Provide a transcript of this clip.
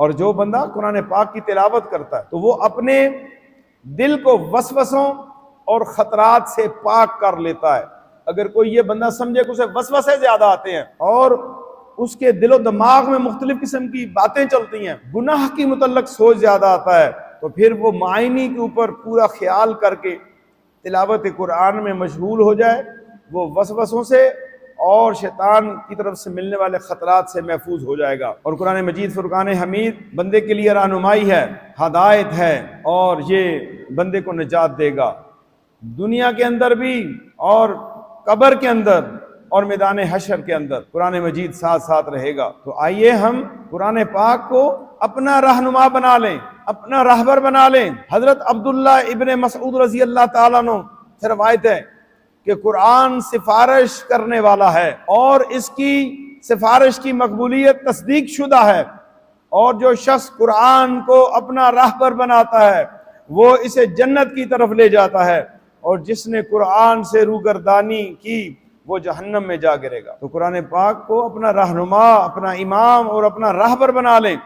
اور جو بندہ قرآن پاک کی تلاوت کرتا ہے تو وہ اپنے دل کو وسوسوں اور خطرات سے پاک کر لیتا ہے۔ اگر کوئی یہ بندہ سمجھے کہ اسے وسوسے زیادہ آتے ہیں اور اس کے دل و دماغ میں مختلف قسم کی باتیں چلتی ہیں، گناہ کی متعلق سوچ زیادہ آتا ہے، تو پھر وہ معانی کے اوپر پورا خیال کر کے تلاوت قرآن میں مشغول ہو جائے، وہ وسوسوں سے اور شیطان کی طرف سے ملنے والے خطرات سے محفوظ ہو جائے گا۔ اور قرآن مجید فرقان حمید بندے کے لیے رہنمائی ہے، ہدایت ہے، اور یہ بندے کو نجات دے گا دنیا کے اندر بھی اور قبر کے اندر اور میدان حشر کے اندر قرآن مجید ساتھ ساتھ رہے گا۔ تو آئیے ہم قرآن پاک کو اپنا رہنما بنا لیں، اپنا راہبر بنا لیں۔ حضرت عبداللہ ابن مسعود رضی اللہ تعالیٰ عنہ سے روایت ہے کہ قرآن سفارش کرنے والا ہے اور اس کی سفارش کی مقبولیت تصدیق شدہ ہے، اور جو شخص قرآن کو اپنا راہبر بناتا ہے وہ اسے جنت کی طرف لے جاتا ہے، اور جس نے قرآن سے روگردانی کی وہ جہنم میں جا گرے گا۔ تو قرآن پاک کو اپنا رہنما، اپنا امام اور اپنا راہبر بنا لیں۔